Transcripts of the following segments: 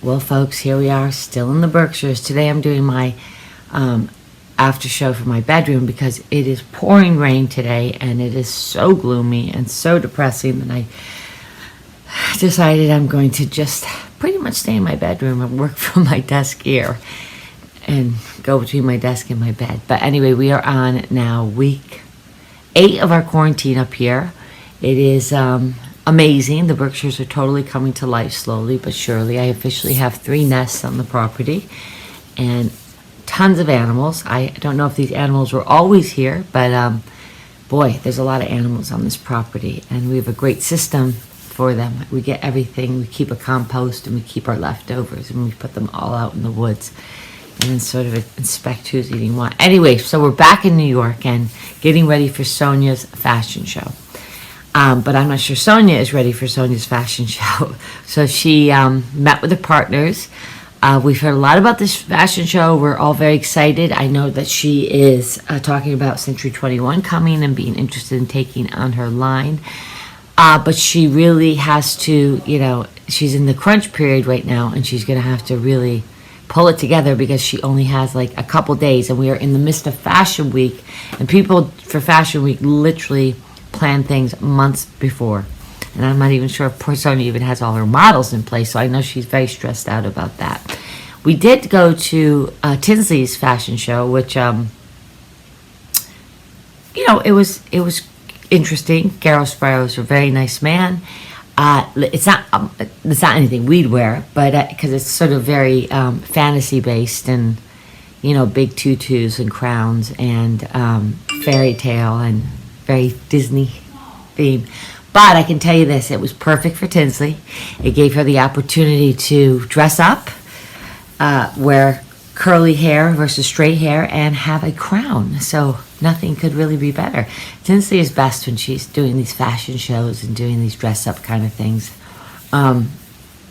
Well, folks, here we are, still in the Berkshires. Today I'm doing my after show for my bedroom because it is pouring rain today and it is so gloomy and so depressing that I decided I'm going to just pretty much stay in my bedroom and work from my desk here and go between my desk and my bed. But anyway, we are on now week 8 of our quarantine up here. It is amazing. The Berkshires are totally coming to life slowly but surely. I officially have 3 nests on the property and tons of animals. I don't know if these animals were always here, but boy, there's a lot of animals on this property, and we have a great system for them. We get everything. We keep a compost and we keep our leftovers and we put them all out in the woods and then sort of inspect who's eating what. Anyway, so we're back in New York and getting ready for Sonia's fashion show. But I'm not sure Sonia is ready for Sonia's fashion show. So she met with her partners. We've heard a lot about this fashion show. We're all very excited. I know that she is talking about Century 21 coming and being interested in taking on her line. But she really has to, she's in the crunch period right now, and she's going to have to really pull it together because she only has like a couple days, and we are in the midst of Fashion Week, and people for Fashion Week literally plan things months before. And I'm not even sure if poor Sonia even has all her models in place, so I know she's very stressed out about that. We did go to Tinsley's fashion show, which, it was interesting. Gareth Sparrow is a very nice man. It's not anything we'd wear, but because it's sort of very fantasy based and big tutus and crowns and fairy tale and very Disney theme. But I can tell you this, it was perfect for Tinsley. It gave her the opportunity to dress up, wear curly hair versus straight hair, and have a crown. So nothing could really be better. Tinsley is best when she's doing these fashion shows and doing these dress-up kind of things,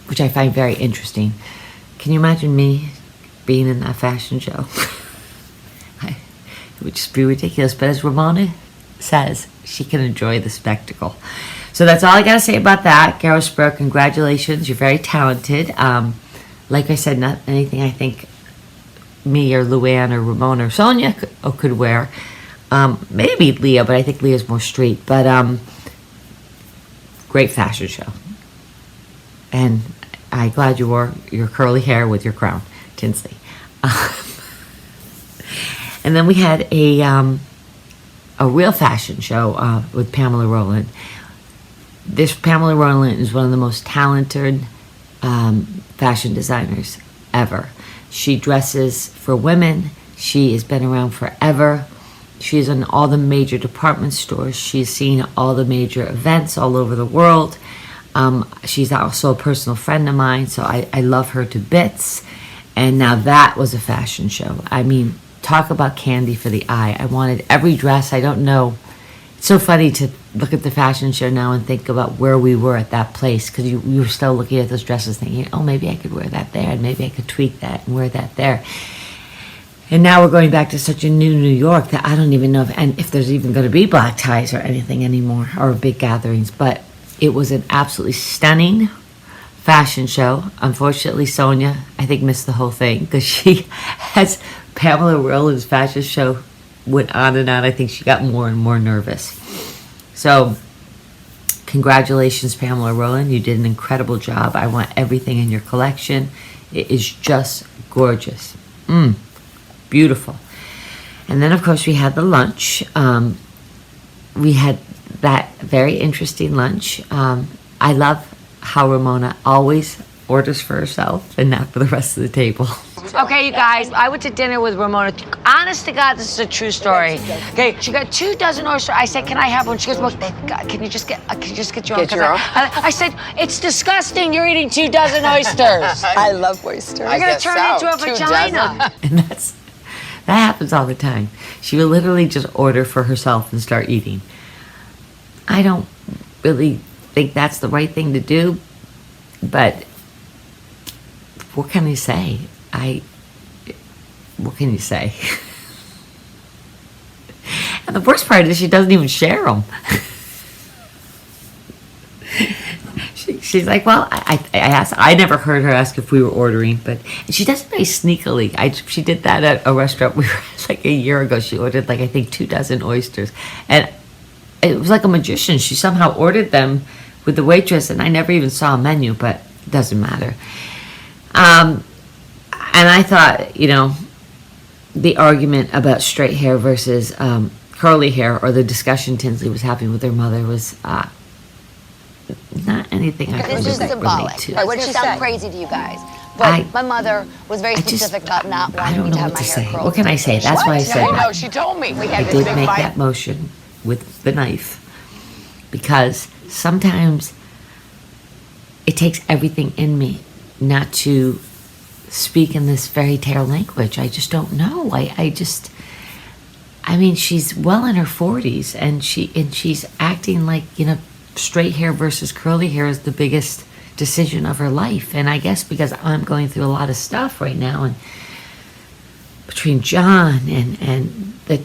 which I find very interesting. Can you imagine me being in that fashion show? It would just be ridiculous. But as Ramona says, she can enjoy the spectacle. So that's all I got to say about that. Gareth Sparrow, congratulations. You're very talented. Like I said, not anything I think me or Luann or Ramona or Sonia could wear. Maybe Leah, but I think Leah's more street. But great fashion show. And I'm glad you wore your curly hair with your crown, Tinsley. And then we had a real fashion show with Pamela Rowland. This Pamela Rowland is one of the most talented fashion designers ever. She dresses for women. She has been around forever. She's in all the major department stores. She's seen all the major events all over the world. She's also a personal friend of mine, so I love her to bits. And now that was a fashion show. I mean, talk about candy for the eye. I wanted every dress. I don't know. It's so funny to look at the fashion show now and think about where we were at that place, because you were still looking at those dresses thinking, oh, maybe I could wear that there, and maybe I could tweak that and wear that there. And now we're going back to such a new New York that I don't even know if there's even going to be black ties or anything anymore, or big gatherings. But it was an absolutely stunning fashion show. Unfortunately, Sonia, I think, missed the whole thing because she has Pamela Rowland's fashion show went on and on. I think she got more and more nervous. So congratulations, Pamela Rowland. You did an incredible job. I want everything in your collection. It is just gorgeous. Beautiful. And then, of course, we had the lunch. We had that very interesting lunch. I love how Ramona always orders for herself and not for the rest of the table. Okay, you guys, I went to dinner with Ramona. Honest to God, this is a true story. Okay, she got 2 dozen oysters. I said, can I have one? She goes, well, God, can you just get your own? I said, it's disgusting. You're eating 2 dozen oysters. I love oysters. I'm going to turn into a vagina. And that happens all the time. She will literally just order for herself and start eating. I don't really think that's the right thing to do, but what can you say? What can you say? And the worst part is she doesn't even share them. She she's like, well, I asked. I never heard her ask if we were ordering, but she does it very sneakily. She did that at a restaurant we were at like a year ago. She ordered like I think 24 oysters, and it was like a magician. She somehow ordered them with the waitress, and I never even saw a menu, but it doesn't matter. And I thought, the argument about straight hair versus curly hair, or the discussion Tinsley was having with her mother, was not anything I could This is symbolic. to. What did she sound crazy to you guys? But my mother was very specific about not wanting me to have my hair curled. What can I say? That's why I said No, she told me. We had I this did big make fight. that motion with the knife, because sometimes it takes everything in me not to speak in this fairy tale language. I just don't know. I mean, she's well in her 40s, and she's acting like, straight hair versus curly hair is the biggest decision of her life. And I guess because I'm going through a lot of stuff right now, and between John and the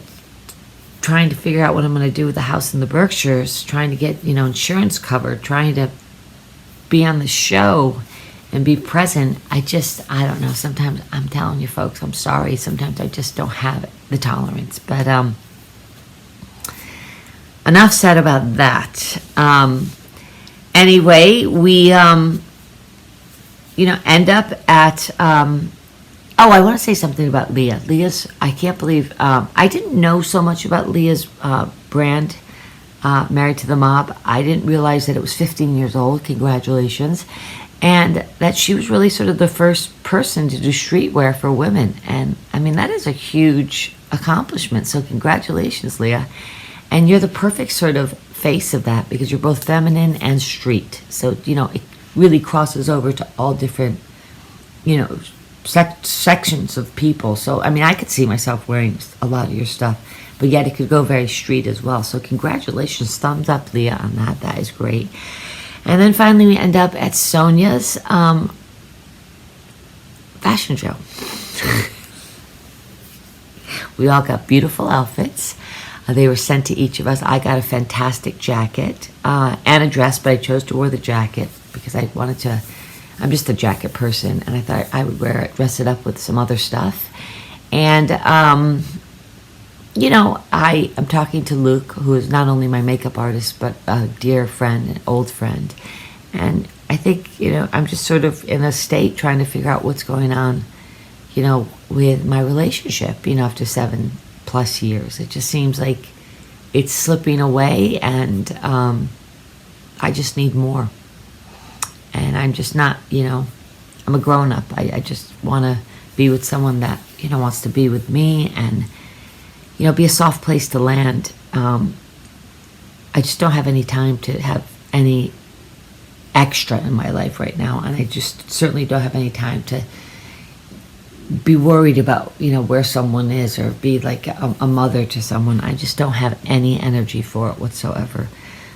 trying to figure out what I'm going to do with the house in the Berkshires, trying to get, insurance covered, trying to be on the show and be present. I don't know. Sometimes, I'm telling you folks, I'm sorry. Sometimes I just don't have the tolerance. But enough said about that. Anyway, we, end up at, I want to say something about Leah. I can't believe, I didn't know so much about Leah's brand, Married to the Mob. I didn't realize that it was 15 years old. Congratulations. And that she was really sort of the first person to do streetwear for women. And I mean, that is a huge accomplishment. So congratulations, Leah. And you're the perfect sort of face of that, because you're both feminine and street. So, it really crosses over to all different, sections of people. So, I mean, I could see myself wearing a lot of your stuff, but yet it could go very street as well. So congratulations. Thumbs up, Leah, on that. That is great. And then finally we end up at Sonia's fashion show. We all got beautiful outfits. They were sent to each of us. I got a fantastic jacket and a dress, but I chose to wear the jacket because I wanted to. I'm just a jacket person, and I thought I would dress it up with some other stuff. And I am talking to Luke, who is not only my makeup artist, but a dear friend, an old friend. And I think, I'm just sort of in a state trying to figure out what's going on, with my relationship, after 7+ years. It just seems like it's slipping away, and I just need more. And I'm just not, I'm a grown-up. I just want to be with someone that, wants to be with me, and be a soft place to land. I just don't have any time to have any extra in my life right now, and I just certainly don't have any time to be worried about, where someone is, or be like a mother to someone. I just don't have any energy for it whatsoever.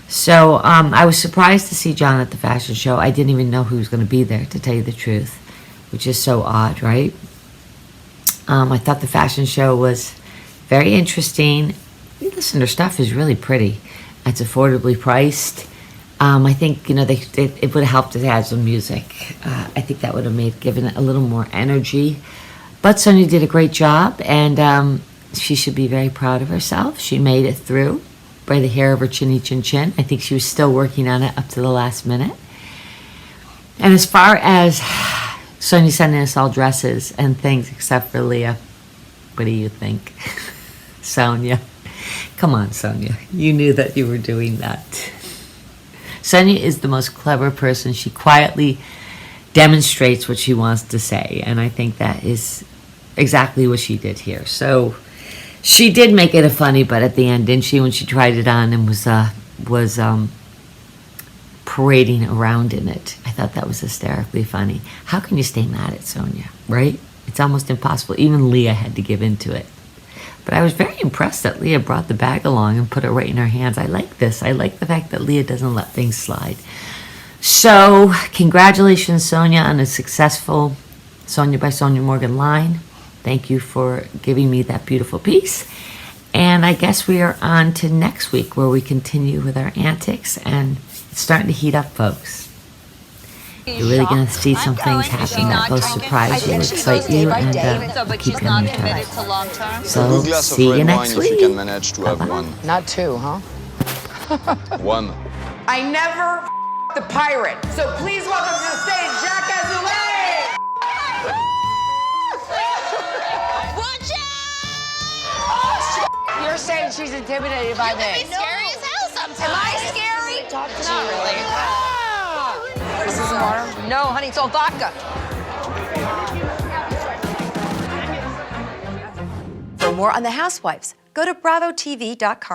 So I was surprised to see John at the fashion show. I didn't even know who was going to be there, to tell you the truth, which is so odd, right? I thought the fashion show was very interesting. Listen, her stuff is really pretty. It's affordably priced. I think, it would have helped to add some music. I think that would have given it a little more energy. But Sonia did a great job, and she should be very proud of herself. She made it through by the hair of her chinny chin chin. I think she was still working on it up to the last minute. And as far as Sonia sending us all dresses and things, except for Leah, what do you think? Sonia. Come on, Sonia. You knew that you were doing that. Sonia is the most clever person. She quietly demonstrates what she wants to say, and I think that is exactly what she did here. So she did make it a funny butt at the end, didn't she, when she tried it on and was parading around in it. I thought that was hysterically funny. How can you stay mad at Sonia, right? It's almost impossible. Even Leah had to give into it. But I was very impressed that Leah brought the bag along and put it right in her hands. I like this. I like the fact that Leah doesn't let things slide. So, congratulations, Sonia, on a successful Sonia by Sonia Morgan line. Thank you for giving me that beautiful piece. And I guess we are on to next week, where we continue with our antics, and it's starting to heat up, folks. You're really going to see some things happen that will surprise you, excite you, and keep you on your toes. So, see you next week. If you can manage to have one. Not two, huh? One. I never the pirate. So please welcome to the stage, Jack Azoulay! Watch out! You're saying she's intimidated by me. It's scary as hell sometimes. Am I scary? Not really. Is this some water? No, honey, it's all vodka. For more on the Housewives, go to bravotv.com.